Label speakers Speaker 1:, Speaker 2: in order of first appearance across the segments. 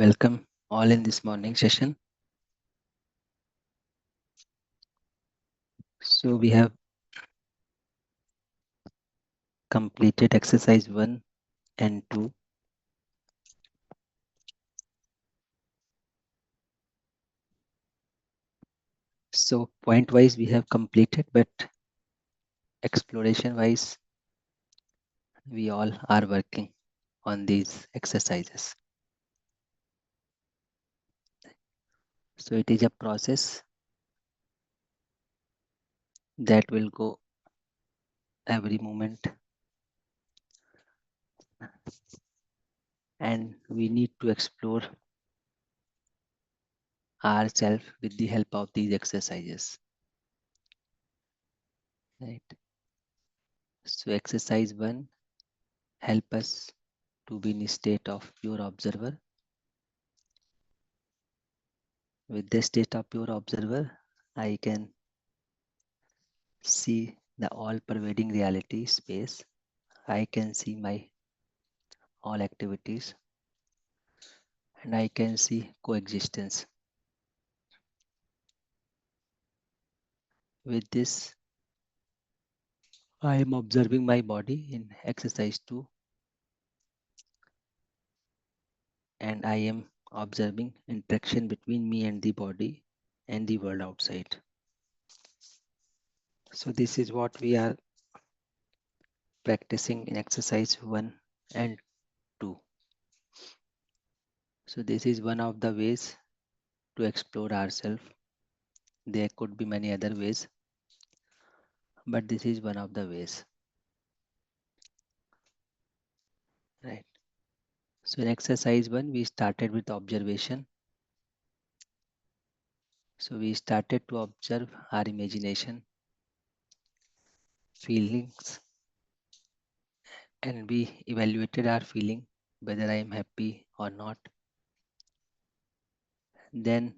Speaker 1: Welcome all in this morning session. So we have completed exercise 1 and 2. So point wise we have completed, but exploration wise we all are working on these exercises. So it is a process that will go every moment, and we need to explore ourselves with the help of these exercises. Right. So exercise 1 help us to be in a state of pure observer. With the state of pure observer, I can see the all pervading reality space. I can see my all activities and I can see coexistence. With this, I am observing my body in exercise 2, and I am observing interaction between me and the body and the world outside. So this is what we are practicing in exercise 1 and 2. So this is one of the ways to explore ourselves. There could be many other ways, but this is one of the ways. Right. So in exercise 1, we started with observation. So we started to observe our imagination, feelings, and we evaluated our feeling, whether I am happy or not. Then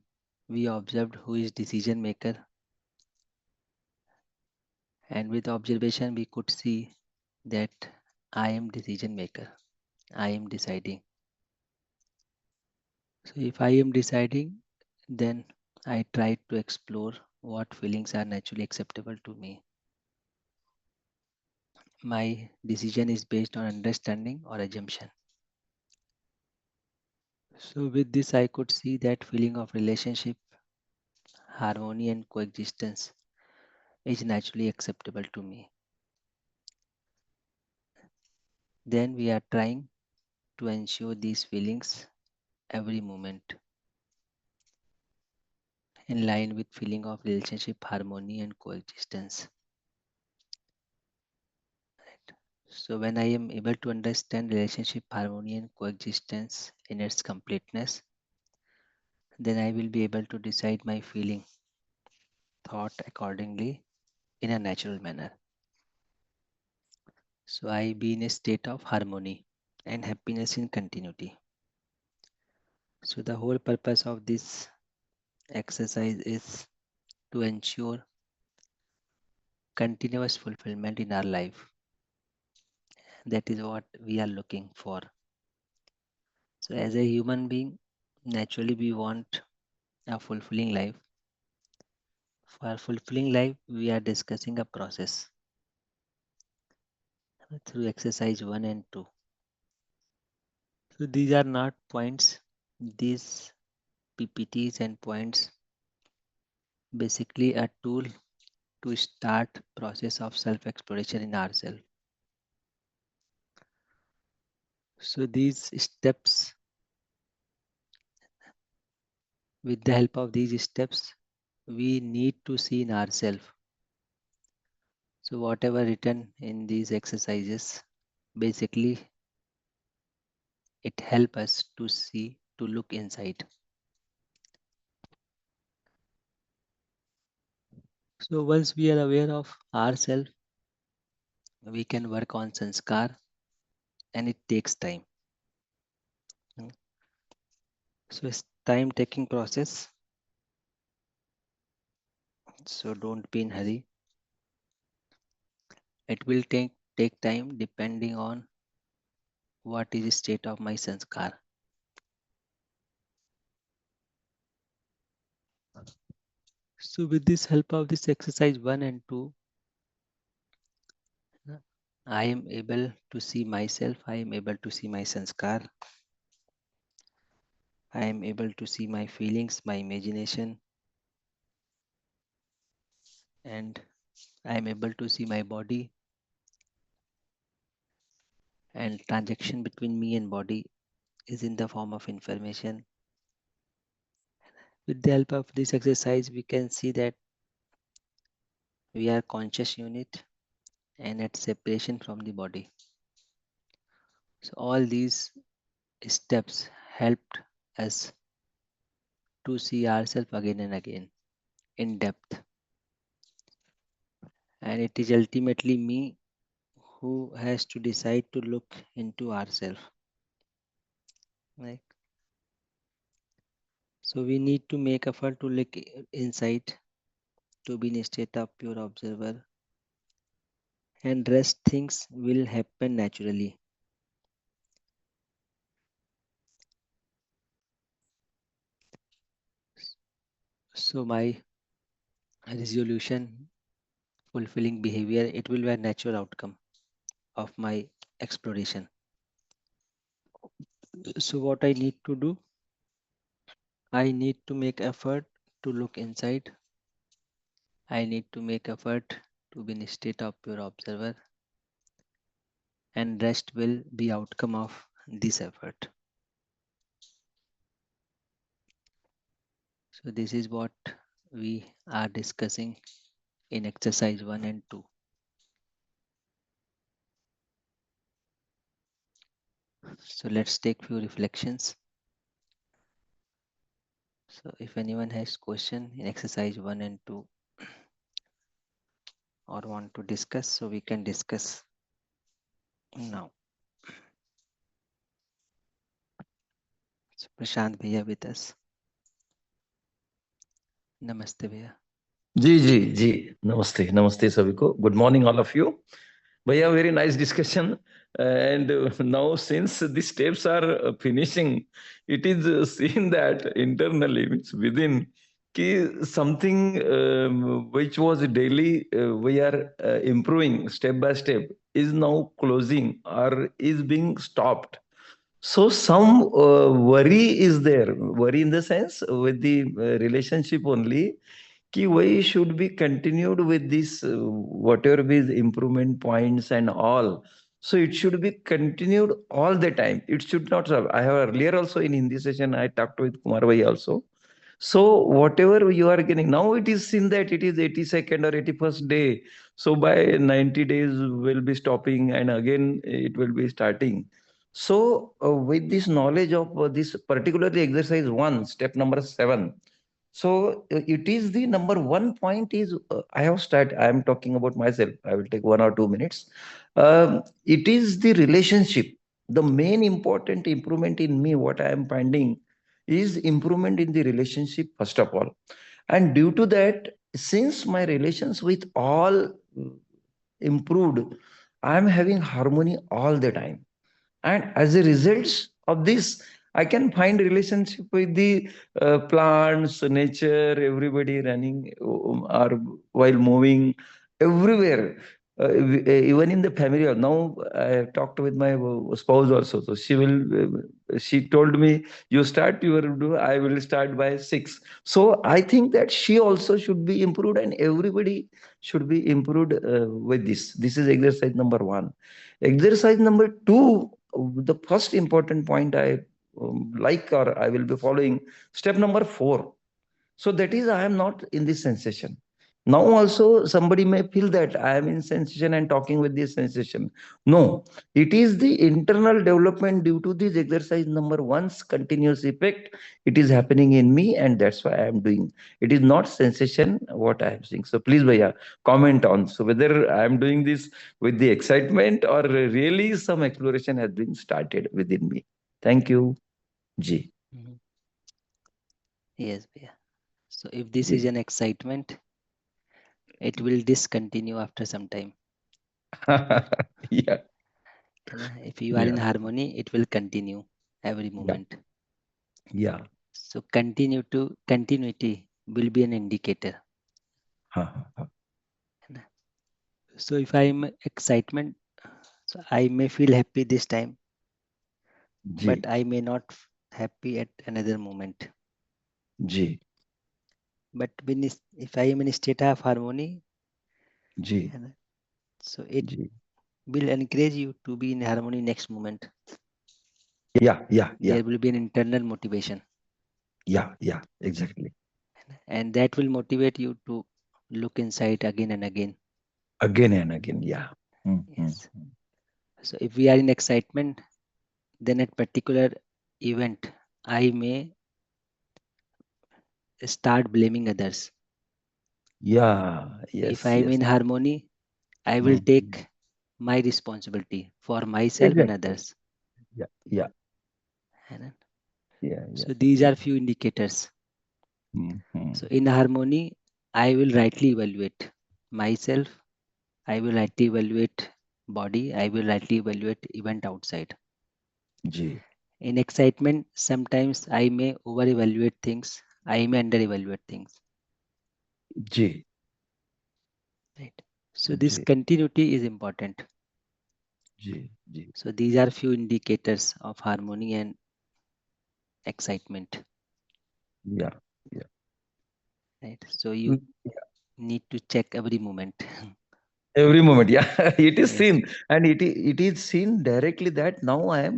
Speaker 1: we observed who is decision maker, and with observation we could see that I am decision maker. I am deciding. So if I am deciding, then I try to explore what feelings are naturally acceptable to me. My decision is based on understanding or assumption. So with this, I could see that feeling of relationship, harmony, and coexistence is naturally acceptable to me. Then we are trying to ensure these feelings every moment in line with feeling of relationship, harmony, and coexistence. Right. So when I am able to understand relationship, harmony, and coexistence in its completeness, then I will be able to decide my feeling, thought accordingly in a natural manner. So I be in a state of harmony and happiness in continuity. So the whole purpose of this exercise is to ensure continuous fulfillment in our life. That is what we are looking for. So as a human being, naturally we want a fulfilling life. For fulfilling life, we are discussing a process through exercise 1 and 2. So these are not points. These PPTs and points basically a tool to start process of self-exploration in ourselves. So these steps, with the help of these steps, we need to see in ourselves. So whatever written in these exercises, basically it helps us to see, to look inside. So once we are aware of ourselves, we can work on sanskar, and it takes time. So it's time taking process. So don't be in hurry. It will take time depending on what is the state of my sanskar. So with this help of this exercise 1 and 2, I am able to see myself, I am able to see my sanskar, I am able to see my feelings, my imagination, and I am able to see my body, and transaction between me and body is in the form of information. With the help of this exercise, we can see that we are conscious unit and at separation from the body. So all these steps helped us to see ourselves again and again in depth. And it is ultimately me who has to decide to look into ourselves. Right? So we need to make effort to look inside, to be in a state of pure observer, and rest things will happen naturally. So my resolution, fulfilling behavior, it will be a natural outcome of my exploration. So what I need to do, I need to make effort to look inside. I need to make effort to be in a state of pure observer, and rest will be outcome of this effort. So this is what we are discussing in exercise 1 and 2. So let's take few reflections. So if anyone has question in exercise 1 and 2 or want to discuss, so we can discuss now. So Prashant Bhaiya with us. Namaste Bhaiya.
Speaker 2: जी जी जी नमस्ते नमस्ते सभी को good morning all of you भैया very nice discussion and now since the steps are finishing it is seen that internally means within ki something which was daily we are improving step by step is now closing or is being stopped. So some worry is there, worry in the sense with the relationship only कि we should be continued with this whatever is improvement points and all. So it should be continued all the time. It should not stop. I have earlier also in Hindi session I talked with Kumar Bhai also. So whatever you are getting now, it is seen that it is 82nd or 81st day. So by 90 days will be stopping and again it will be starting. So with this knowledge of this particularly exercise one, step number 7. So it is the number one point is I have started. I am talking about myself. I will take 1 or 2 minutes. It is the relationship. The main important improvement in me, what I am finding, is improvement in the relationship first of all. And due to that, since my relations with all improved, I am having harmony all the time, and as a result of this I can find relationship with the plants, nature, everybody running or while moving everywhere. Even in the family now I have talked with my spouse also, so she told me you start your do, I will start by 6. So I think that she also should be improved and everybody should be improved with this is exercise number 1. Exercise number 2, the first important point I like or I will be following, step number 4. So that is I am not in this sensation. Now also somebody may feel that I am in sensation and talking with this sensation. No, it is the internal development due to this exercise number one's continuous effect. It is happening in me and that's why I am doing. It is not sensation what I am seeing. So please, Bhaiya, comment on. So whether I am doing this with the excitement or really some exploration has been started within me. Thank you, Ji.
Speaker 1: Mhm. Yes Bhaiya. So if this is
Speaker 2: Ji.
Speaker 1: an excitement, it will discontinue after some time.
Speaker 2: Yeah,
Speaker 1: है ना? If you are in
Speaker 2: yeah,
Speaker 1: harmony, it will continue every
Speaker 2: yeah,
Speaker 1: moment.
Speaker 2: yeah.
Speaker 1: So continuity will be an indicator.
Speaker 2: हाँ हाँ हाँ
Speaker 1: है ना? So if I am excitement, so I may feel happy this time, but
Speaker 2: ji
Speaker 1: I may not happy at another moment.
Speaker 2: Ji
Speaker 1: But if I am in a state of harmony,
Speaker 2: जी
Speaker 1: है ना, so it
Speaker 2: जी
Speaker 1: will encourage you to be in harmony next moment.
Speaker 2: या
Speaker 1: There will be an internal motivation,
Speaker 2: या exactly
Speaker 1: and that will motivate you to look inside again and again.
Speaker 2: Again and again या
Speaker 1: Yes. So if we are in excitement, then at particular event, I may start blaming others.
Speaker 2: या
Speaker 1: If
Speaker 2: yes
Speaker 1: I am in
Speaker 2: yes
Speaker 1: harmony, I will take my responsibility for myself and
Speaker 2: exactly
Speaker 1: others.
Speaker 2: या
Speaker 1: है ना?
Speaker 2: या
Speaker 1: So these are few indicators. So in harmony, I will rightly evaluate myself. I will rightly evaluate body. I will rightly evaluate event outside.
Speaker 2: Ji
Speaker 1: In excitement, sometimes I may over evaluate things. I may under evaluate things.
Speaker 2: Ji
Speaker 1: Right. So this
Speaker 2: ji
Speaker 1: continuity is important.
Speaker 2: जी जी
Speaker 1: So these are few indicators of harmony and excitement.
Speaker 2: या या
Speaker 1: Right. So you need to check every moment.
Speaker 2: every moment yeah it is
Speaker 1: Yes.
Speaker 2: seen and it is seen directly that now I am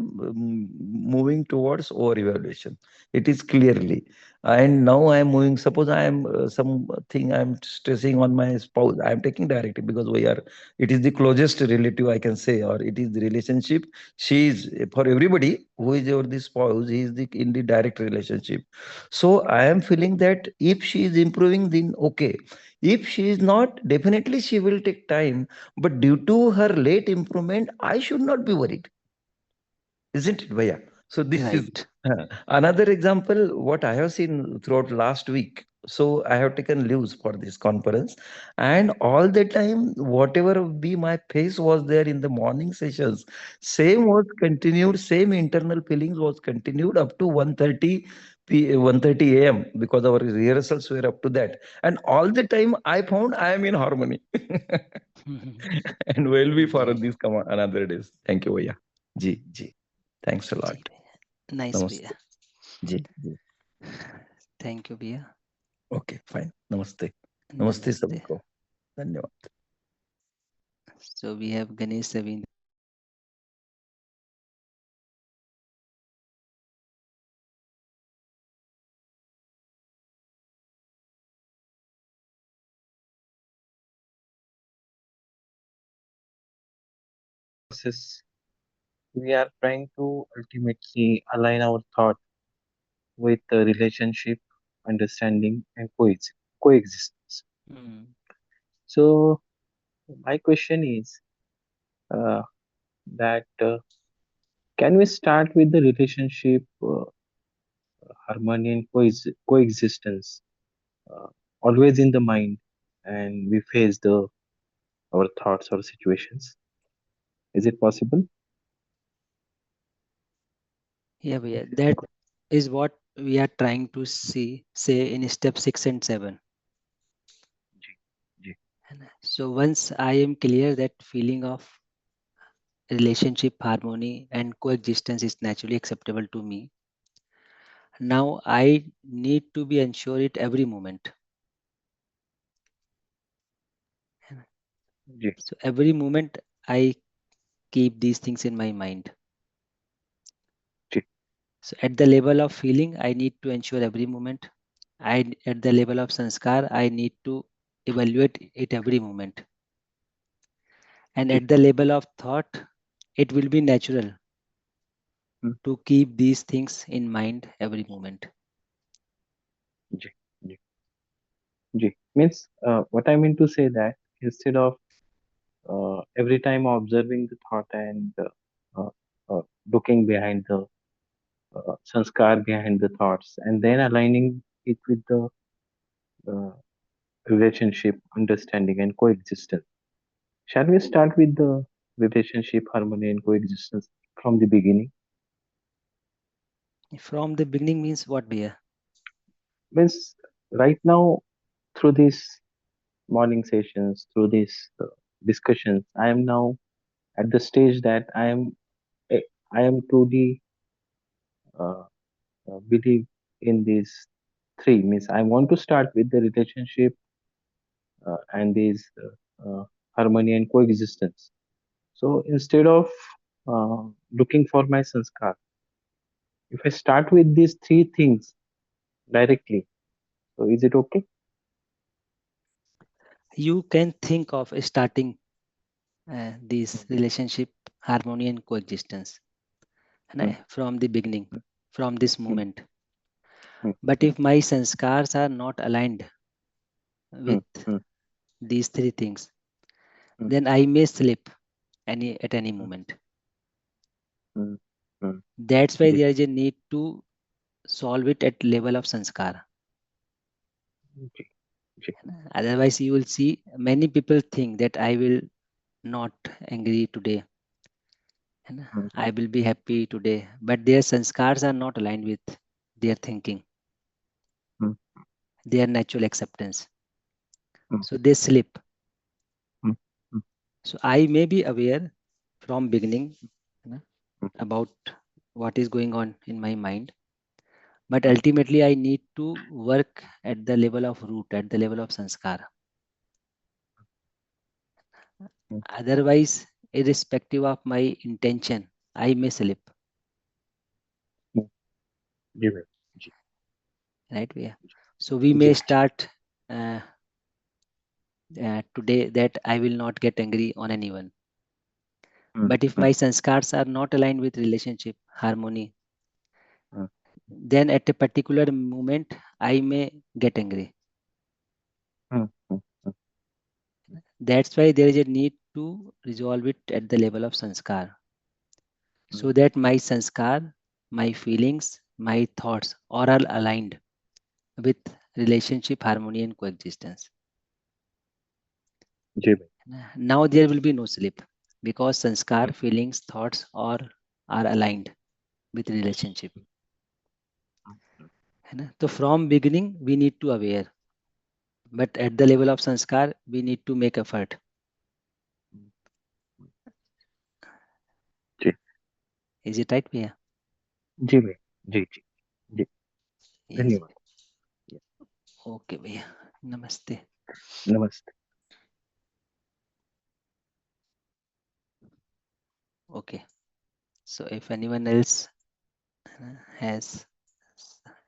Speaker 2: moving towards over evaluation. It is clearly, and now I am moving, suppose I am something I am stressing on my spouse, I am taking directly because we are, it is the closest relative I can say, or it is the relationship. She is, for everybody who is your the spouse, he is the in the direct relationship. So I am feeling that if she is improving, then okay. If she is not, definitely she will take time. But due to her late improvement, I should not be worried, isn't it, Bhaiya? So this is
Speaker 1: Right.
Speaker 2: another example what I have seen throughout last week. So I have taken leaves for this conference, and all the time, whatever be my pace was there in the morning sessions, same was continued. Same internal feelings was continued up to 1:30 1:30 a.m. because our rehearsals were up to that, and all the time I found I am in harmony, and will be for
Speaker 1: ji
Speaker 2: these come another days. Thank you, Bhaiya. Ji, ji. Thanks a lot.
Speaker 1: जी भैया nice भैया
Speaker 2: Namaste. Ji, ji.
Speaker 1: Thank you भैया
Speaker 2: Okay, fine. Namaste. Namaste
Speaker 1: नमस्ते
Speaker 2: सबको. धन्यवाद.
Speaker 1: So we have Ganesh Ravindra
Speaker 3: Process, we are trying to ultimately align our thought with the relationship, understanding, and coexistence. So, my question is that can we start with the relationship, harmony, and coexistence, uh, always in the mind, and we face the our thoughts or situations? Is it possible?
Speaker 1: या भैया that is what we are trying to see say in step 6 and 7.
Speaker 3: जी, जी,
Speaker 1: So once I am clear that feeling of relationship harmony and coexistence is naturally acceptable to me, now I need to be ensure it every moment.
Speaker 3: जी,
Speaker 1: So every moment I keep these things in my mind.
Speaker 3: जी,
Speaker 1: So at the level of feeling, I need to ensure every moment. At the level of sanskar, I need to evaluate it every moment. And
Speaker 3: जी,
Speaker 1: at the level of thought, it will be natural
Speaker 3: hmm,
Speaker 1: to keep these things in mind every moment.
Speaker 3: जी, जी, जी. Means what I mean to say that instead of every time observing the thought and uh, looking behind the sanskar behind the thoughts and then aligning it with the uh, relationship, understanding, and coexistence. Shall we start with the relationship, harmony, and coexistence from the beginning?
Speaker 1: From the beginning means what, Bhaiya?
Speaker 3: Means right now through this. morning sessions, through these discussions, I am now at the stage that I am truly uh, believe in these three. Means I want to start with the relationship and these harmony and coexistence. So instead of uh, looking for my sanskar, if I start with these three things directly, so is it okay?
Speaker 1: You can think of starting this relationship, harmony and coexistence, and
Speaker 3: Hmm,
Speaker 1: from the beginning, from this
Speaker 3: hmm,
Speaker 1: moment.
Speaker 3: hmm,
Speaker 1: But
Speaker 3: hmm,
Speaker 1: if my sanskars are not aligned
Speaker 3: hmm,
Speaker 1: with
Speaker 3: hmm,
Speaker 1: these three things,
Speaker 3: hmm,
Speaker 1: then I may slip at any
Speaker 3: hmm,
Speaker 1: moment.
Speaker 3: hmm, hmm.
Speaker 1: That's why
Speaker 3: जी,
Speaker 1: there is a need to solve it at level of sanskar.
Speaker 3: जी, जी,
Speaker 1: Otherwise, you will see many people think that I will not angry today and
Speaker 3: hmm,
Speaker 1: I will be happy today, but their sanskars are not aligned with their thinking,
Speaker 3: hmm,
Speaker 1: their natural acceptance.
Speaker 3: hmm,
Speaker 1: So they slip.
Speaker 3: hmm, hmm,
Speaker 1: So I may be aware from beginning, you know,
Speaker 3: hmm,
Speaker 1: about what is going on in my mind, but
Speaker 3: hmm,
Speaker 1: ultimately I need to work at the level of root, at the level of sanskar.
Speaker 3: hmm,
Speaker 1: Otherwise, irrespective of my intention, I may slip.
Speaker 3: hmm. जी भाई, जी,
Speaker 1: Right? Yeah. So we
Speaker 3: ji,
Speaker 1: may start uh, today that I will not get angry on anyone.
Speaker 3: hmm,
Speaker 1: But if
Speaker 3: hmm,
Speaker 1: my sanskars are not aligned with relationship, harmony,
Speaker 3: hmm,
Speaker 1: then at a particular moment I may get angry.
Speaker 3: hmm, hmm, hmm,
Speaker 1: That's why there is a need to resolve it at the level of sanskar,
Speaker 3: hmm.
Speaker 1: so that my sanskar, my feelings, my thoughts are all aligned with relationship, harmony, and coexistence.
Speaker 3: जी भाई,
Speaker 1: Now there will be no slip because
Speaker 3: hmm,
Speaker 1: sanskar, feelings, thoughts are aligned with relationship.
Speaker 3: hmm,
Speaker 1: है ना? So from beginning we need to aware, but at the level of sanskar we need to make effort.
Speaker 3: hmm, ji,
Speaker 1: Is it right, Priya?
Speaker 3: जी भाई, जी, जी, जी,
Speaker 1: Yes.
Speaker 3: धन्यवाद, yeah,
Speaker 1: Okay, भैया. Namaste.
Speaker 3: नमस्ते,
Speaker 1: Okay. So if anyone else has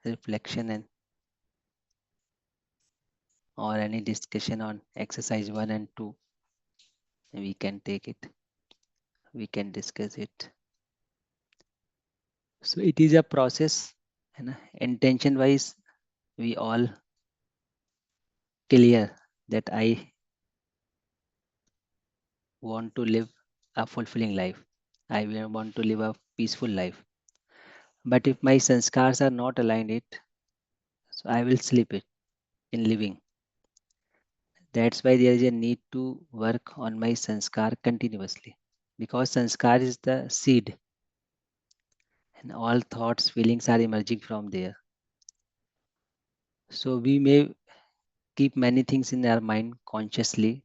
Speaker 1: reflection and or any discussion on exercise 1 and 2, we can take it. We can discuss it. So it is a process. है ना? Intention wise, we all clear that I want to live a fulfilling life. I will want to live a peaceful life. But if my sanskars are not aligned it, so I will sleep it in living. That's why there is a need to work on my sanskar continuously. Because sanskar is the seed and all thoughts, feelings are emerging from there. So we may keep many things in our mind consciously,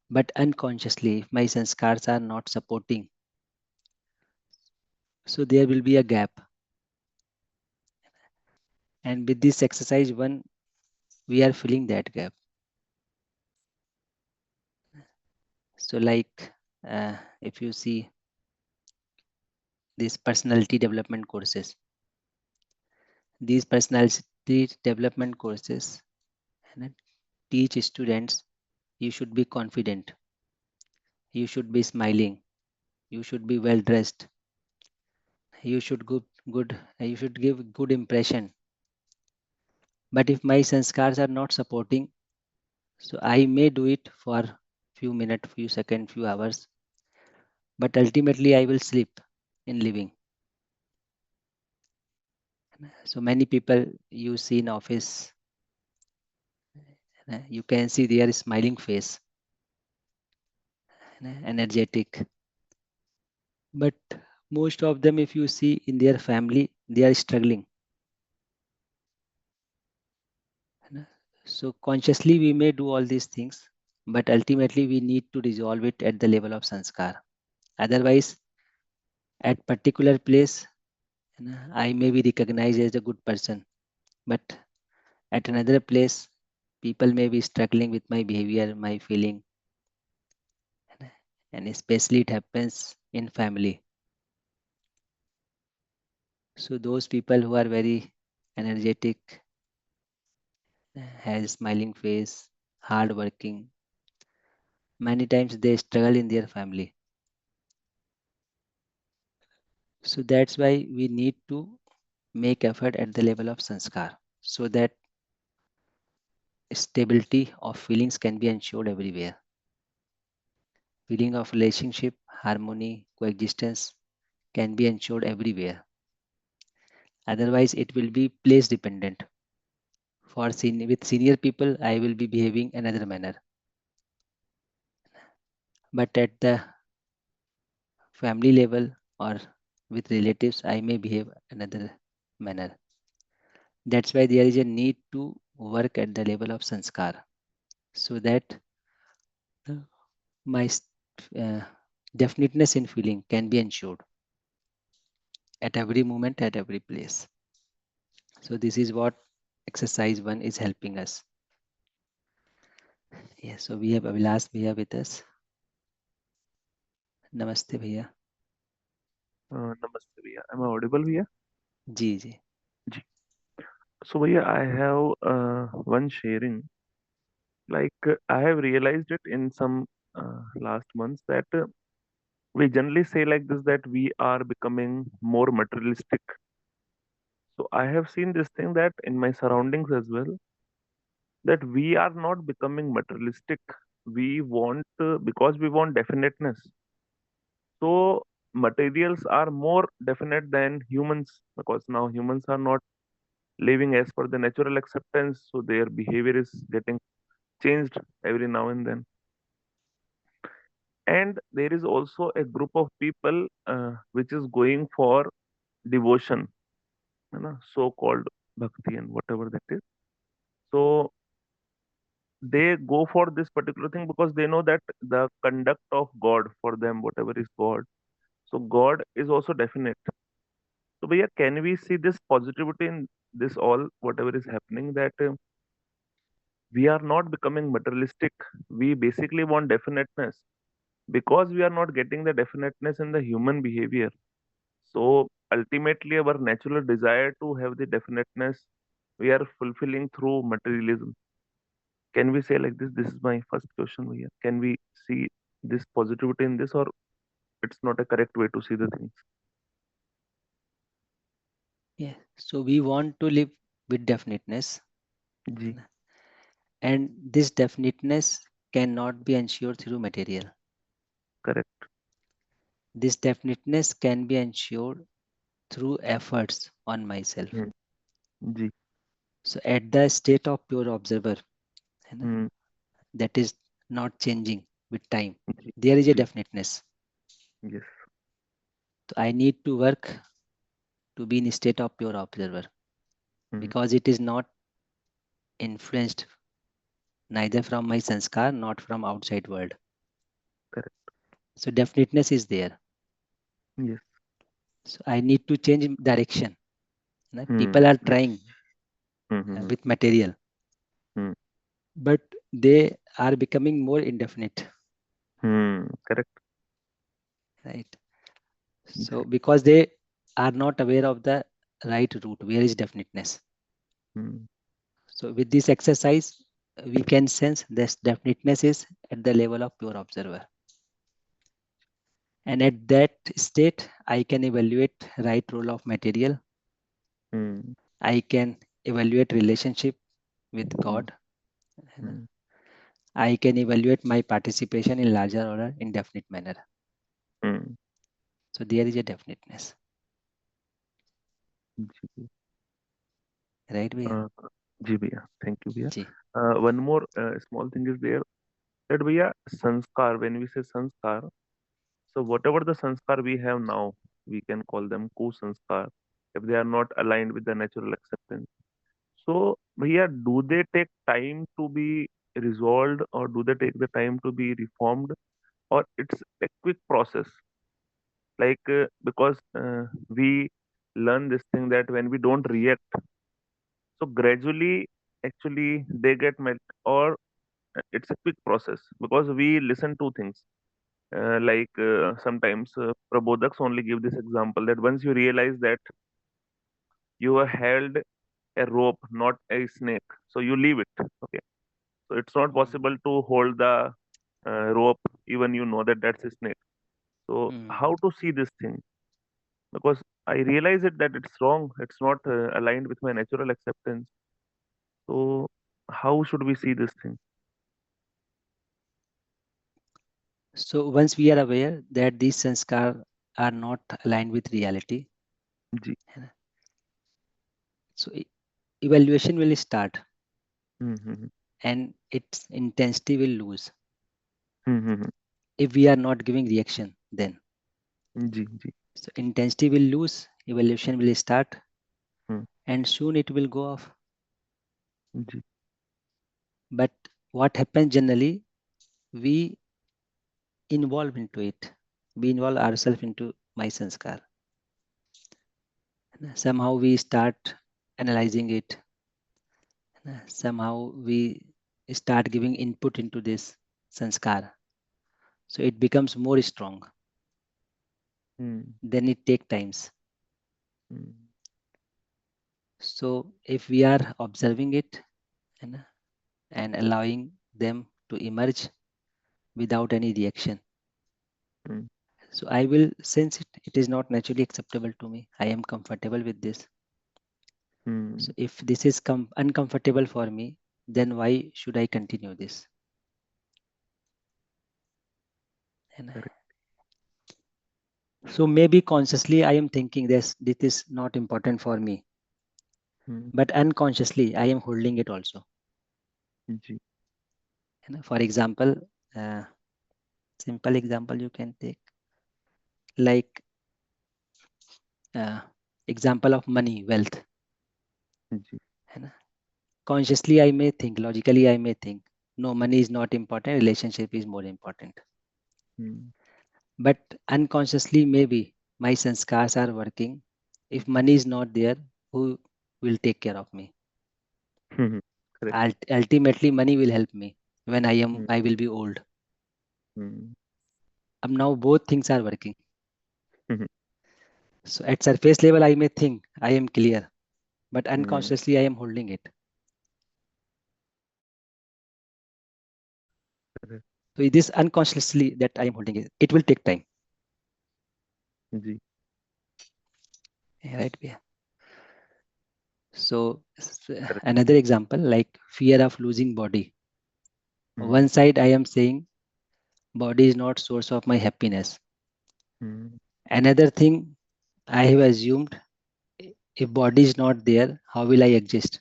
Speaker 1: but unconsciously, if my sanskars are not supporting, so there will be a gap. And with this exercise one, we are filling that gap. So, like if you see these personality development courses, these personality development courses teach students you should be confident, you should be smiling, you should be well dressed, you should you should give good impression. But if my sanskars are not supporting, so I may do it for few minutes, few seconds, few hours, but ultimately I will sleep in living. So many people you see in office, you can see their smiling face, energetic. But most of them, if you see in their family, they are struggling. So consciously we may do all these things, but ultimately we need to resolve it at the level of sanskar. Otherwise, at particular place, I may be recognized as a good person, but at another place, people may be struggling with my behavior, my feeling, and especially it happens in family. So those people who are very energetic, has smiling face, hard working, many times they struggle in their family. So that's why we need to make effort at the level of sanskar so that stability of feelings can be ensured everywhere. Feeling of relationship, harmony, coexistence can be ensured everywhere. Otherwise, it will be place dependent. With senior people, I will be behaving another manner, but at the family level or with relatives, I may behave another manner. That's why there is a need to work at the level of sanskar so that uh, my uh, definiteness in feeling can be ensured at every moment, at every place. So this is what exercise 1 is helping us. Yes, so we have Avilas Bhaiya with us. Namaste Bhaiya.
Speaker 4: Namaste, Via. Am I audible, Via?
Speaker 1: Ji ji.
Speaker 4: Ji. So, Via, I have one sharing. I have realized it in some last months that we generally say like this that we are becoming more materialistic. So, I have seen this thing that in my surroundings as well, that we are not becoming materialistic. We want, because we want definiteness. So, materials are more definite than humans because now humans are not living as per the natural acceptance, so their behavior is getting changed every now and then. And there is also a group of people which is going for devotion, so called bhakti and whatever that is. So they go for this particular thing because they know that the conduct of God for them, whatever is God, so God is also definite. So, but yeah, can we see this positivity in this all, whatever is happening, that we are not becoming materialistic? We basically want definiteness because we are not getting the definiteness in the human behavior. So ultimately, our natural desire to have the definiteness we are fulfilling through materialism. Can we say like this? This is my first question here. Can we see this positivity in this, or it's not a correct way to see the things?
Speaker 1: Yeah. So we want to live with definiteness,
Speaker 4: Ji,
Speaker 1: and this definiteness cannot be ensured through material.
Speaker 4: correct.
Speaker 1: This definiteness can be ensured through efforts on myself.
Speaker 4: Hmm. Ji,
Speaker 1: So at the state of pure observer, है ना,
Speaker 4: hmm.
Speaker 1: that is not changing with time,
Speaker 4: Ji,
Speaker 1: there is a
Speaker 4: ji.
Speaker 1: definiteness.
Speaker 4: Yes.
Speaker 1: So I need to work to be in a state of pure observer
Speaker 4: Hmm.
Speaker 1: because it is not influenced neither from my sanskar, not from outside world.
Speaker 4: Correct.
Speaker 1: So definiteness is there.
Speaker 4: Yes.
Speaker 1: So I need to change direction.
Speaker 4: Hmm.
Speaker 1: People are
Speaker 4: Yes.
Speaker 1: trying
Speaker 4: Hmm. Hmm.
Speaker 1: with material,
Speaker 4: Hmm.
Speaker 1: but they are becoming more indefinite,
Speaker 4: Correct.
Speaker 1: right? So
Speaker 4: Ji.
Speaker 1: because they are not aware of the right route, where is definiteness.
Speaker 4: Hmm.
Speaker 1: So with this exercise, we can sense this definiteness is at the level of pure observer. And at that state, I can evaluate right role of material.
Speaker 4: Hmm.
Speaker 1: I can evaluate relationship with
Speaker 4: Hmm.
Speaker 1: God.
Speaker 4: Hmm.
Speaker 1: I can evaluate my participation in larger or indefinite manner.
Speaker 4: Hmm.
Speaker 1: So there is a definiteness,
Speaker 4: Ji.
Speaker 1: right? Bhaiya?
Speaker 4: Uh, Ji, Bhaiya. Thank you, Bhaiya.
Speaker 1: Ji.
Speaker 4: One more small thing is there that Bhaiya, sanskar, when we say sanskar, so whatever the sanskar we have now, we can call them ku-sanskar if they are not aligned with the natural acceptance. So Bhaiya, do they take time to be resolved, or do they take the time to be reformed, or it's a quick process? Like, because we learn this thing that when we don't react, so gradually, actually, they get met, or it's a quick process because we listen to things. Sometimes Prabodhaks only give this example that once you realize that you have held a rope, not a snake, so you leave it. Okay, so it's not
Speaker 1: Hmm.
Speaker 4: possible to hold the rope, even you know that that's a snake. So
Speaker 1: Hmm.
Speaker 4: how to see this thing? Because I realize it that it's wrong. It's not aligned with my natural acceptance. So how should we see this thing?
Speaker 1: So once we are aware that these sanskar are not aligned with reality,
Speaker 4: Ji.
Speaker 1: है ना, so evaluation will start
Speaker 4: Mm-hmm.
Speaker 1: and its intensity will lose
Speaker 4: Mm-hmm.
Speaker 1: if we are not giving reaction then.
Speaker 4: Ji, ji.
Speaker 1: So intensity will lose, evaluation will start,
Speaker 4: Mm,
Speaker 1: and soon it will go off.
Speaker 4: ji.
Speaker 1: But what happens generally, we involve into it. We involve ourselves into my sanskar. Somehow we start analyzing it. Somehow we start giving input into this sanskar. So it becomes more strong.
Speaker 4: Mm,
Speaker 1: Then it take times.
Speaker 4: mm,
Speaker 1: So if we are observing it and allowing them to emerge without any reaction,
Speaker 4: mm,
Speaker 1: so I will sense it. It is not naturally acceptable to me. I am comfortable with this. So
Speaker 4: mm.
Speaker 1: if this is uncomfortable for me, then why should I continue this? And
Speaker 4: Correct.
Speaker 1: so maybe consciously I am thinking this is not important for me,
Speaker 4: Mm,
Speaker 1: but unconsciously I am holding it also.
Speaker 4: ji.
Speaker 1: For example, uh, simple example you can take, like uh, example of money, wealth.
Speaker 4: Ji.
Speaker 1: Consciously I may think, logically I may think, no, money is not important, relationship is more important.
Speaker 4: Mm,
Speaker 1: But unconsciously maybe my sanskars are working. If money is not there, who will take care of me?
Speaker 4: mhm. Correct.
Speaker 1: Ultimately money will help me when
Speaker 4: Mm,
Speaker 1: I will be old.
Speaker 4: mm,
Speaker 1: Now both things are working.
Speaker 4: mhm.
Speaker 1: So at surface level I may think I am clear, but
Speaker 4: Mm,
Speaker 1: unconsciously I am holding it.
Speaker 4: correct.
Speaker 1: So it is unconsciously that I am holding it. It will take time.
Speaker 4: Ji.
Speaker 1: Right? Yeah. So
Speaker 4: Correct.
Speaker 1: another example, like fear of losing body.
Speaker 4: Mm,
Speaker 1: One side I am saying body is not source of my happiness.
Speaker 4: mm,
Speaker 1: Another thing I have assumed, if body is not there, how will I exist?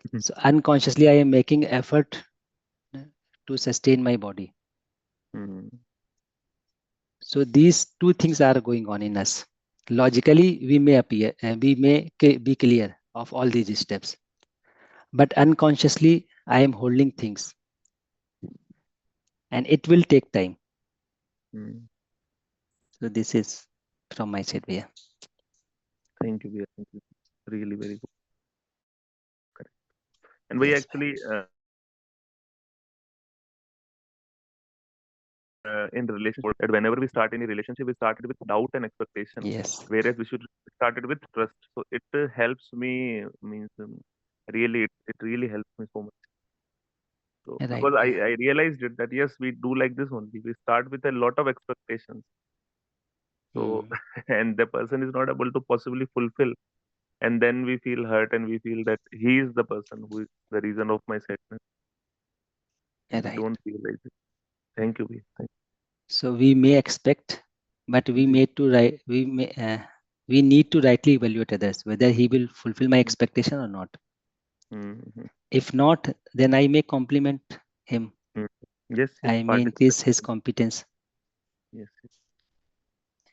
Speaker 4: mhm.
Speaker 1: So unconsciously I am making effort to sustain my body.
Speaker 4: Mm,
Speaker 1: So these two things are going on in us. Logically, we may be clear of all these steps, but unconsciously, I am holding things, and it will take time.
Speaker 4: mm.
Speaker 1: So this is from my side, Via.
Speaker 4: Thank you, Bhaiya. Thank you. Really very good. Correct. And we
Speaker 1: Yes,
Speaker 4: actually, in relationship, that whenever we start any relationship, we started with doubt and expectation,
Speaker 1: yes,
Speaker 4: whereas we should started with trust. So it helps me, means really, it really helps me so much. So
Speaker 1: right,
Speaker 4: because
Speaker 1: Via.
Speaker 4: I realized it that yes, we do like this only. We start with a lot of expectations. So
Speaker 1: Hmm.
Speaker 4: and the person is not able to possibly fulfill, and then we feel hurt and we feel that he is the person who is the reason of my sadness, and we
Speaker 1: Right.
Speaker 4: don't realize it. Thank you, Bhaiya. Thank
Speaker 1: So we may expect, but we
Speaker 4: you.
Speaker 1: may to right, we need to rightly evaluate others whether he will fulfill my
Speaker 4: Mm,
Speaker 1: expectation or not.
Speaker 4: mm,
Speaker 1: If not, then I may compliment him.
Speaker 4: mm. Yes, yes,
Speaker 1: I may increase his
Speaker 4: participation.
Speaker 1: competence.
Speaker 4: Yes, yes.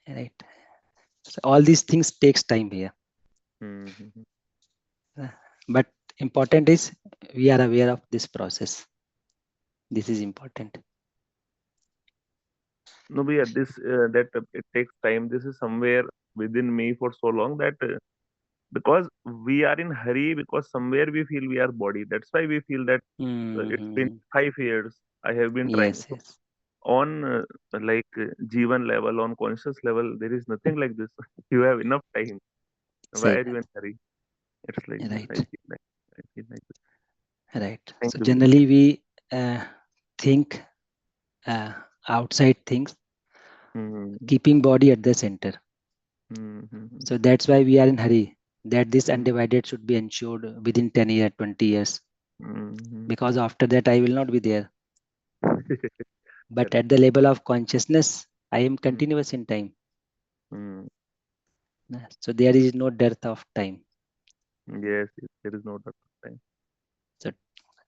Speaker 1: Right. So all these things takes time here.
Speaker 4: Mm-hmm.
Speaker 1: Uh, But important is we are aware of this process. This is important.
Speaker 4: No, but yeah, this that it takes time. This is somewhere within me for so long that because we are in hurry because somewhere we feel we are body. That's why we feel that it's been
Speaker 1: Hmm.
Speaker 4: 5 years. I have been trying.
Speaker 1: Yes,
Speaker 4: So
Speaker 1: yes,
Speaker 4: on like Jeevan level, on conscious level, there is nothing like this. You have enough time. Why
Speaker 1: same.
Speaker 4: are you in hurry? It's like this.
Speaker 1: Right,
Speaker 4: I feel like this.
Speaker 1: right.
Speaker 4: Thank
Speaker 1: So
Speaker 4: you, Vijay.
Speaker 1: generally we uh, think uh, outside things,
Speaker 4: Mm-hmm.
Speaker 1: keeping body at the center.
Speaker 4: Mm-hmm.
Speaker 1: So that's why we are in hurry. That this
Speaker 4: Mm-hmm.
Speaker 1: undivided should be ensured within 10 years, 20 years.
Speaker 4: Mm-hmm.
Speaker 1: Because after that I will not be there. But
Speaker 4: Correct.
Speaker 1: at the level of consciousness, I am
Speaker 4: Mm-hmm.
Speaker 1: continuous in time.
Speaker 4: Mm.
Speaker 1: So there is no dearth of time.
Speaker 4: Yes, yes, there is no doubt of time.
Speaker 1: So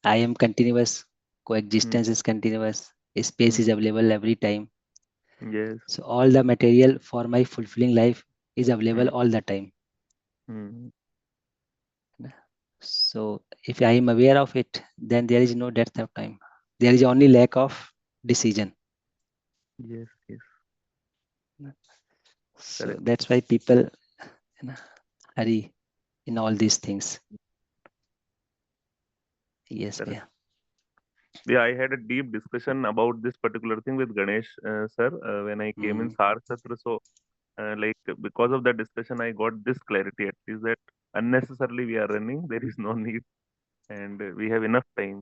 Speaker 1: I am continuous,
Speaker 4: Mm.
Speaker 1: coexistence is continuous, space is
Speaker 4: Mm.
Speaker 1: available every time.
Speaker 4: Yes.
Speaker 1: So all the material for my fulfilling life is available
Speaker 4: Mm.
Speaker 1: all the time.
Speaker 4: Mm.
Speaker 1: So if I am aware of it, then there is no depth of time. There is only lack of decision.
Speaker 4: Yes, yes,
Speaker 1: So
Speaker 4: correct,
Speaker 1: that's why people hurry in all these things. Yes,
Speaker 4: correct.
Speaker 1: Bhaiya.
Speaker 4: Yeah, I had a deep discussion about this particular thing with Ganesh, sir, when I came in
Speaker 1: Hmm.
Speaker 4: Sarasatra. So, like, because of that discussion, I got this clarity at least that unnecessarily we are running. There is no need, and we have enough time.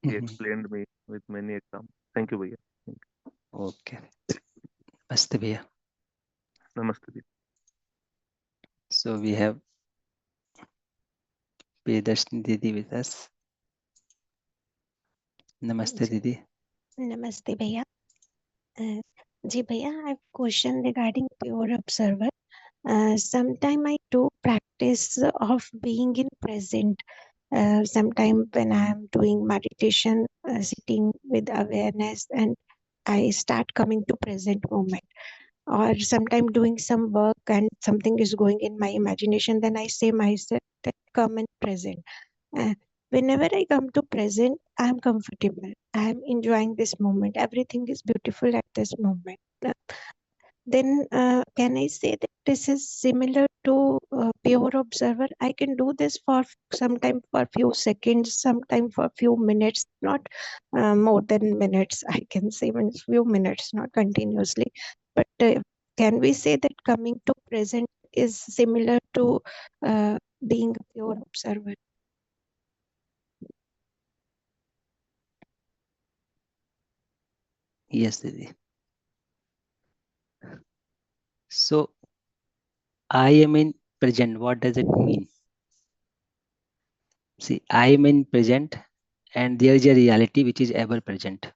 Speaker 4: He explained me with many examples. Thank you, Bhaiya. Thank
Speaker 1: Okay. Namaste, Bhaiya.
Speaker 4: you. Namaste. Ji.
Speaker 1: So we have Priyadarshini Didi with us. Namaste,
Speaker 5: ji,
Speaker 1: Didi.
Speaker 5: नमस्ते भैया। अ, जी भैया, I have question regarding pure observer. Sometime I do practice of being in present. Sometime when I am doing meditation, sitting with awareness, and I start coming to present moment. Or sometime doing some work and something is going in my imagination, then I say myself that come in present. Uh, Whenever I come to present, I am comfortable. I am enjoying this moment. Everything is beautiful at this moment. Then can I say that this is similar to pure observer? I can do this for sometime for few seconds, sometime for few minutes, not more than minutes. I can say means few minutes, not continuously. But can we say that coming to present is similar to being a pure observer?
Speaker 1: Yes, Didi. So I am in present. What does it mean? See, I am in present and there is a reality which is ever present,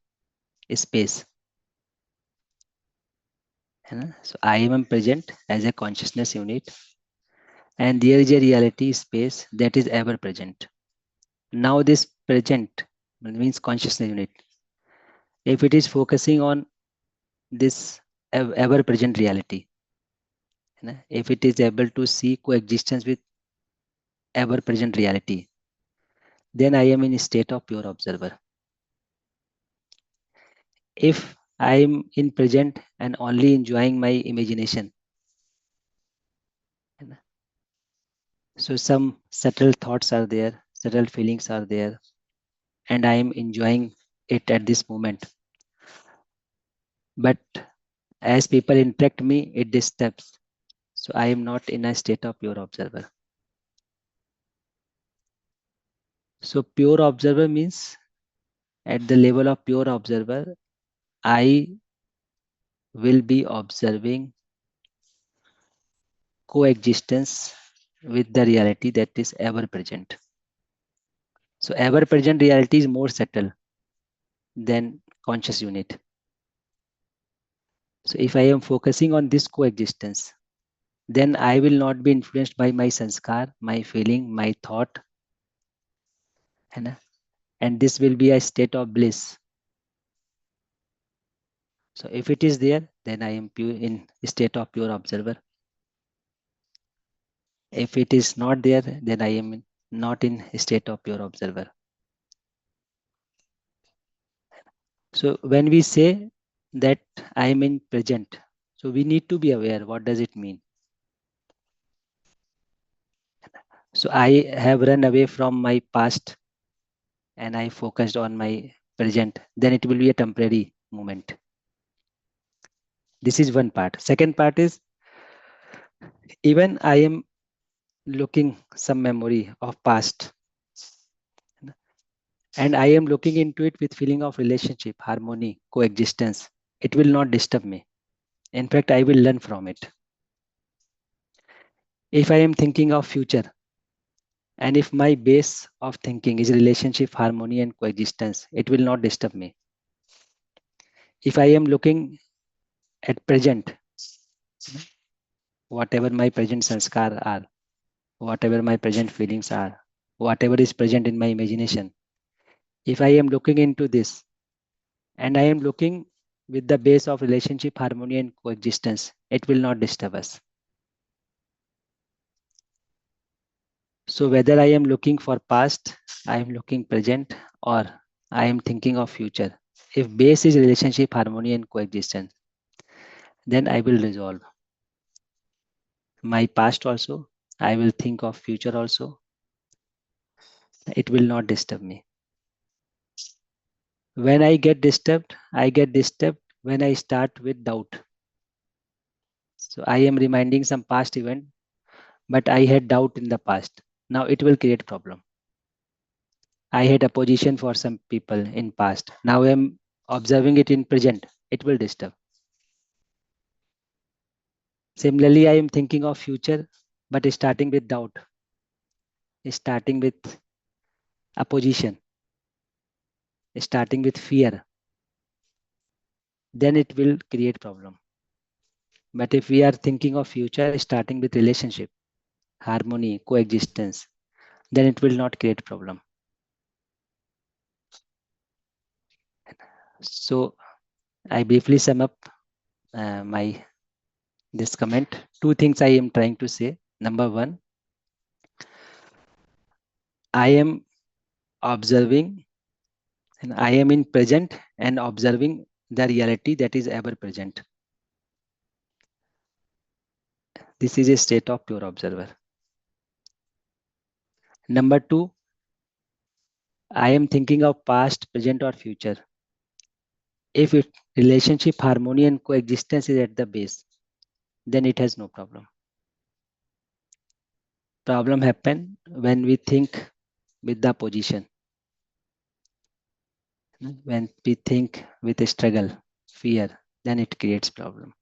Speaker 1: space. So I am in present as a consciousness unit and there is a reality space that is ever present. Now this present means consciousness unit. If it is focusing on this ever present reality, if it is able to see coexistence with ever present reality, then I am in a state of pure observer. If I am in present and only enjoying my imagination, so some subtle thoughts are there, subtle feelings are there, and I am enjoying it at this moment. But as people interact me, it disturbs. So I am not in a state of pure observer. So pure observer means at the level of pure observer, I will be observing coexistence with the reality that is ever present. So ever present reality is more subtle than conscious unit. So if I am focusing on this coexistence, then I will not be influenced by my sanskar, my feeling, my thought, and this will be a state of bliss. So if it is there, then I am pure in state of pure observer. If it is not there, then I am not in state of pure observer. So when we say that I am in present, so we need to be aware what does it mean. So I have run away from my past and I focused on my present, then it will be a temporary moment. This is one part. Second part is, even I am looking some memory of past and I am looking into it with feeling of relationship, harmony, coexistence. It will not disturb me. In fact, I will learn from it. If I am thinking of future, and if my base of thinking is relationship, harmony, and coexistence, it will not disturb me. If I am looking at present, whatever my present sanskar are, whatever my present feelings are, whatever is present in my imagination, if I am looking into this and I am looking with the base of relationship, harmony, and coexistence, it will not disturb us. So whether I am looking for past, I am looking present, or I am thinking of future, if base is relationship, harmony, and coexistence, then I will resolve my past also. I will think of future also. It will not disturb me. When I get disturbed when I start with doubt. So I am reminding some past event, but I had doubt in the past. Now it will create problem. I had opposition for some people in past. Now I am observing it in present. It will disturb. Similarly, I am thinking of future, but starting with doubt, starting with opposition, starting with fear, then it will create problem. But if we are thinking of future, starting with relationship, harmony, coexistence, then it will not create problem. So I briefly sum up my this comment. Two things I am trying to say. Number one, I am observing and I am in present and observing the reality that is ever present. This is a state of pure observer. Number two, I am thinking of past, present, or future. If it relationship, harmony, and coexistence is at the base, then it has no problem. Problem happen when we think with the position. When we think with a struggle, fear, then it creates problem.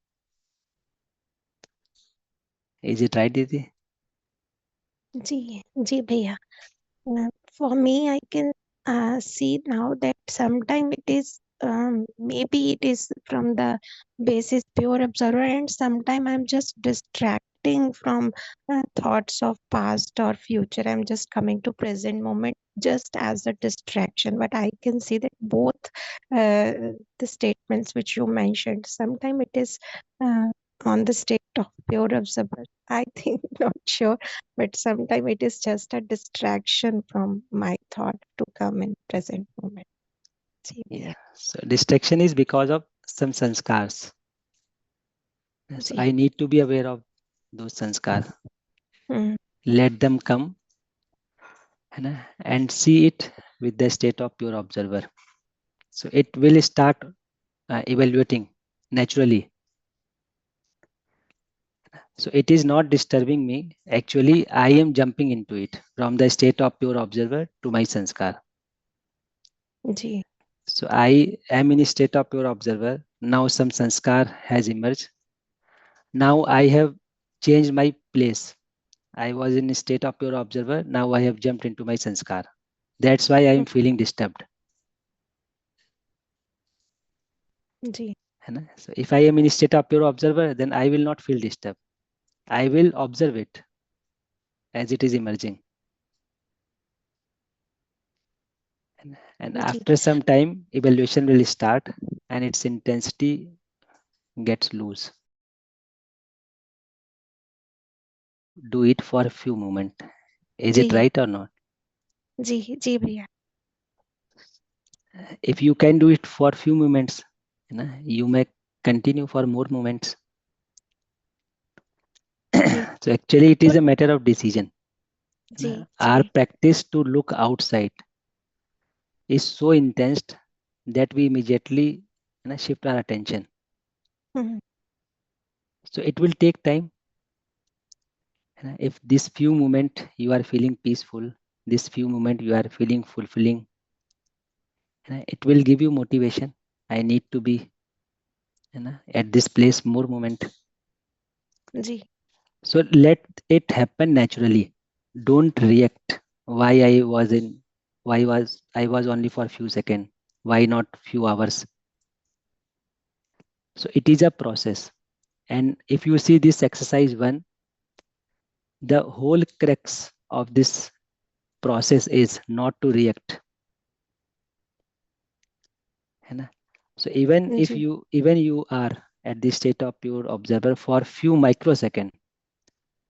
Speaker 1: Is it right, Didi?
Speaker 5: जी भैया. For me, I can see now that sometimes it is maybe it is from the basis pure observer, and sometimes I'm just distracting from thoughts of past or future. I'm just coming to present moment just as a distraction. But I can see that both the statements which you mentioned, sometimes it is on the state of pure observer. I think not sure, but sometimes it is just a distraction from my thought to come in present moment.
Speaker 1: Yeah. So distraction is because of some sanskars. So I need to be aware of those sanskars. Let them come and see it with the state of pure observer. So it will start evaluating naturally. So it is not disturbing me. Actually, I am jumping into it from the state of pure observer to my sanskar. So I am in a state of pure observer. Now some sanskar has emerged. Now I have changed my place. I was in a state of pure observer. Now I have jumped into my sanskar. That's why I am feeling disturbed. So if I am in a state of pure observer, then I will not feel disturbed. I will observe it as it is emerging. And after some time, evaluation will start and its intensity gets loose. Do it for a few moments. Is it right or not?
Speaker 5: जी भैया।
Speaker 1: If you can do it for few moments, you may continue for more moments.
Speaker 5: Ji
Speaker 1: So actually it is a matter of decision.
Speaker 5: Ji
Speaker 1: Our
Speaker 5: ji
Speaker 1: practice to look outside is so intense that we immediately shift our attention.
Speaker 5: Hmm,
Speaker 1: So it will take time. If this few moment you are feeling peaceful, this few moment you are feeling fulfilling, it will give you motivation. I need to be at this place more moment.
Speaker 5: जी
Speaker 1: So let it happen naturally. Don't react. Why I was only for few seconds? Why not few hours? So it is a process. And if you see this exercise one, the whole crux of this process is not to react. So
Speaker 5: ji
Speaker 1: even you are at the state of pure observer for few microseconds,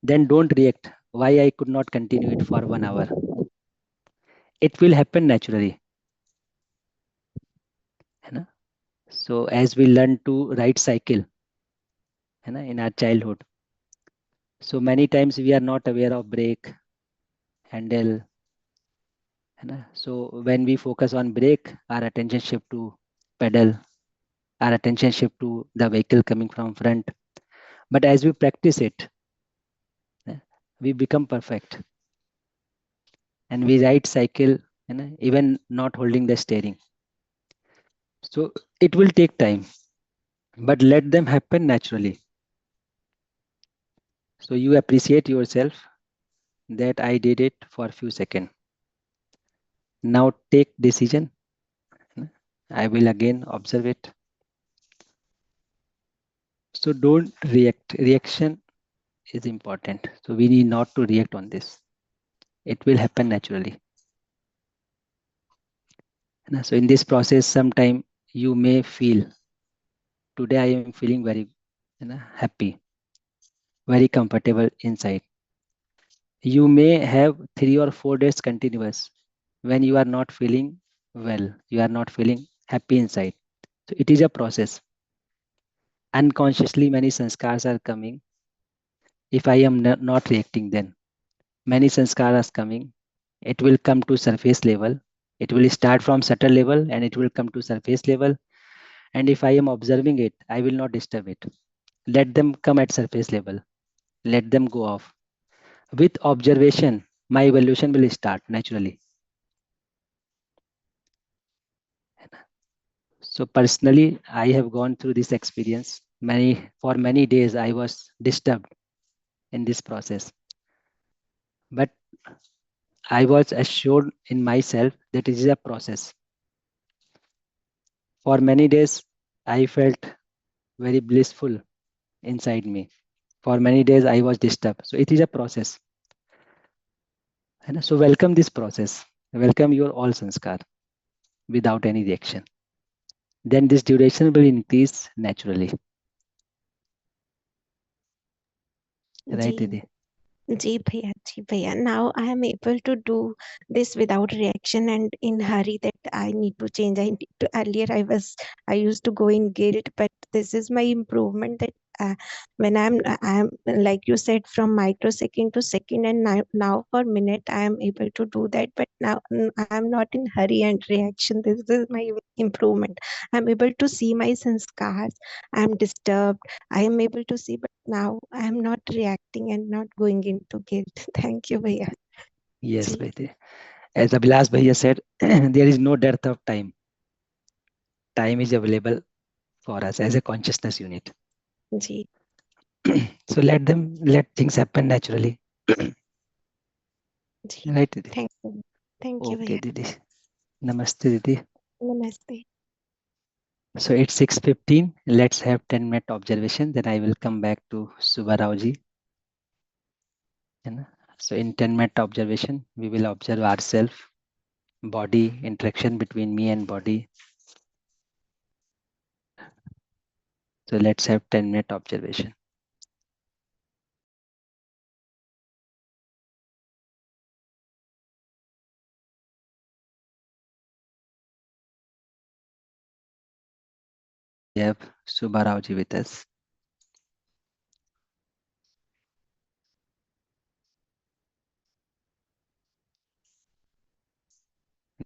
Speaker 1: then don't react. Why I could not continue it for 1 hour? It will happen naturally. So as we learn to ride cycle in our childhood, so many times we are not aware of brake, handle. So when we focus on brake, our attention shift to pedal, our attention shift to the vehicle coming from front. But as we practice it, we become perfect and we ride cycle even not holding the steering. So it will take time, but let them happen naturally. So you appreciate yourself that I did it for a few seconds. Now take decision. I will again observe it. So don't react. Reaction is important. So we need not to react on this. It will happen naturally. So in this process, sometime you may feel today I am feeling very happy, very comfortable inside. You may have 3 or 4 days continuous when you are not feeling well, you are not feeling happy inside. So it is a process. Unconsciously, many sanskars are coming. If I am not reacting, then many sanskars are coming. It will come to surface level. It will start from subtle level and it will come to surface level. And if I am observing it, I will not disturb it. Let them come at surface level. Let them go off. With observation, my evolution will start naturally. So personally, I have gone through this experience. For many days, I was disturbed in this process. But I was assured in myself that it is a process. For many days, I felt very blissful inside me. For many days, I was disturbed. So it is a process. So welcome this process. Welcome your all sanskar without any reaction. Then this duration will increase naturally. Right,
Speaker 5: ji
Speaker 1: Didi?
Speaker 5: जी भैया, now I am able to do this without reaction and in hurry that I need to change. Earlier I used to go in guilt, but this is my improvement that when I'm like you said, from microsecond to second, and now for minute I am able to do that, but now I am not in hurry and reaction. This is my improvement. I'm able to see my sanskars. I'm disturbed, I am able to see, but now I am not reacting and not going into guilt. Thank you, Bhaiya.
Speaker 1: Yes,
Speaker 5: Ji,
Speaker 1: Bhaiya. As Abhilash Bhaiya said, there is no dearth of time. Time is available for us as a consciousness unit.
Speaker 5: ji,
Speaker 1: So let things happen naturally.
Speaker 5: ji.
Speaker 1: Right, Didi?
Speaker 5: Thank you. Thank you,
Speaker 1: Okay,
Speaker 5: Bhaiya.
Speaker 1: Didi. Namaste, Didi.
Speaker 5: Namaste.
Speaker 1: So it's 6:15. Let's have 10-minute observation. Then I will come back to Subbarao ji. So in 10-minute observation, we will observe ourselves, body, interaction between me and body. So let's have 10-minute observation. have Subbarao with us.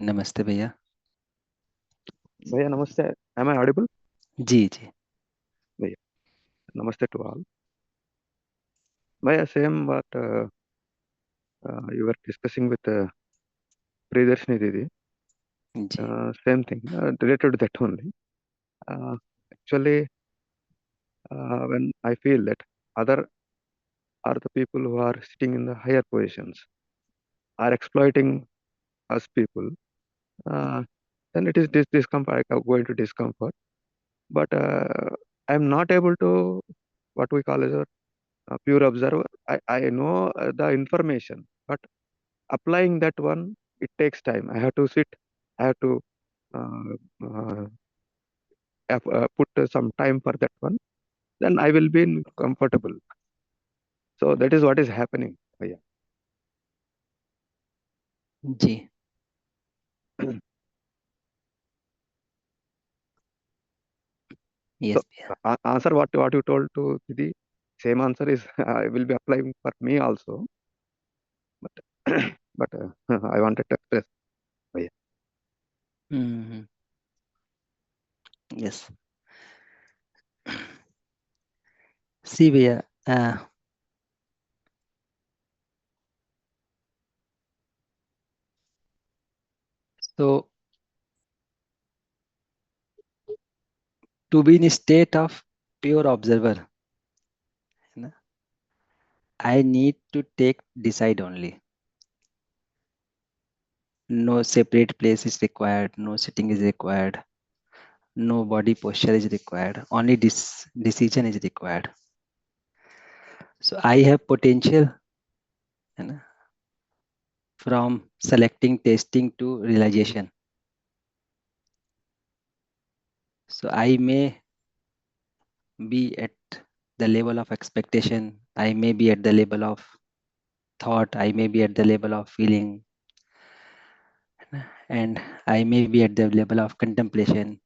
Speaker 1: Namaste भैया.
Speaker 6: Bhaiya, namaste. Am I audible?
Speaker 1: Ji ji.
Speaker 6: Bhaiya, namaste to all. Bhaiya, same what you were discussing with Priyadarshini Didi.
Speaker 1: Ji.
Speaker 6: Same thing related to that only. Actually, when I feel that other are the people who are sitting in the higher positions, are exploiting us people, then it is discomfort. I go into discomfort. But I'm not able to what we call as a pure observer. I know the information, but applying that one, it takes time. I have to sit. I have to uh, uh, put some time for that one. Then I will be comfortable. So that is what is happening. Yeah.
Speaker 1: Ji. Yes.
Speaker 6: So answer what you told to Didi. Same answer is I will be applying for me also. But but I wanted to express. Yeah.
Speaker 1: Mm-hmm. Yes. See भैया, so to be in a state of pure observer, I need to decide only. No separate place is required. No sitting is required. No body posture is required. Only this decision is required. So I have potential from selecting, testing to realization. So I may be at the level of expectation. I may be at the level of thought. I may be at the level of feeling. And I may be at the level of contemplation.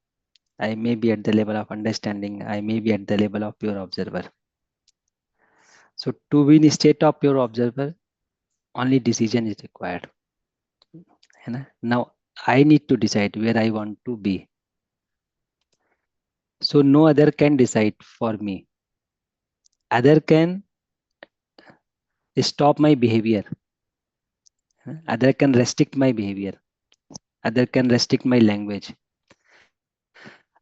Speaker 1: I may be at the level of understanding. I may be at the level of pure observer. So to be in a state of pure observer, only decision is required. Now I need to decide where I want to be. So no other can decide for me. Other can stop my behavior. Other can restrict my behavior. Other can restrict my language.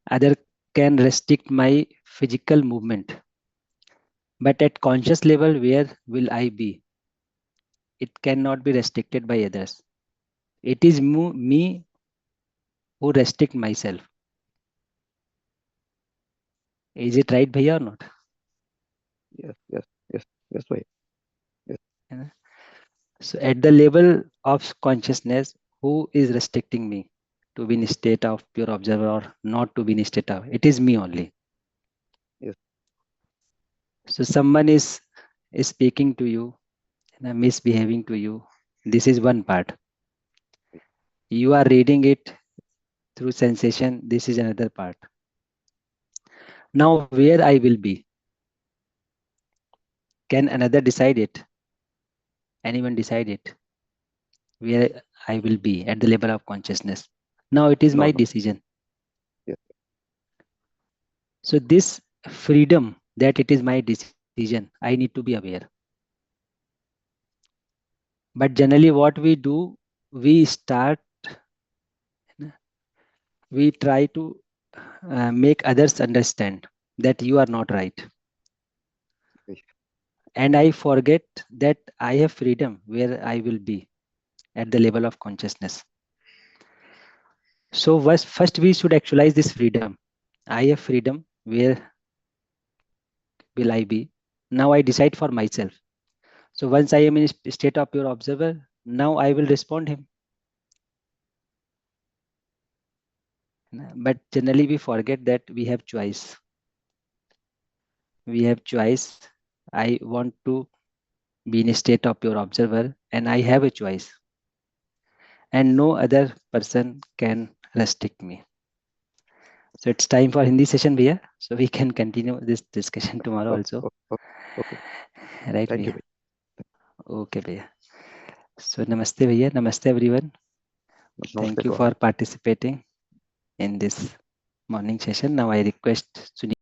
Speaker 1: Other can restrict my physical movement. But at conscious level, where will I be? It cannot be restricted by others. It is me who restrict myself. Is it right, bhaiya, or not?
Speaker 6: Yes, bhai. Yes.
Speaker 1: So at the level of consciousness, who is restricting me to be in a state of pure observer or not to be in a state of? It is me only.
Speaker 6: Yes.
Speaker 1: So someone is speaking to you, misbehaving to you. This is one part. You are reading it through sensation. This is another part. Now where I will be? Can another decide it? Anyone decide it? Where I will be at the level of consciousness. Now it is
Speaker 6: No,
Speaker 1: my
Speaker 6: no.
Speaker 1: decision.
Speaker 6: Yes.
Speaker 1: So this freedom that it is my decision, I need to be aware. But generally what we do, we try to make others understand that you are not right.
Speaker 6: Yes.
Speaker 1: And I forget that I have freedom where I will be at the level of consciousness. So first we should actualize this freedom. I have freedom. Where will I be? Now I decide for myself. So once I am in a state of pure observer, now I will respond him. But generally we forget that we have choice. We have choice. I want to be in a state of pure observer and I have a choice. And no other person can restrict me. So it's time for Hindi session, Bhaiya. So we can continue this discussion tomorrow also.
Speaker 6: Okay.
Speaker 1: Right,
Speaker 6: Thank you.
Speaker 1: Bhaiya? Okay, Bhaiya. So namaste, Bhaiya. Namaste, everyone.
Speaker 6: Namaste
Speaker 1: Thank
Speaker 6: to
Speaker 1: you
Speaker 6: all.
Speaker 1: for participating in this morning session. Now I request Sunil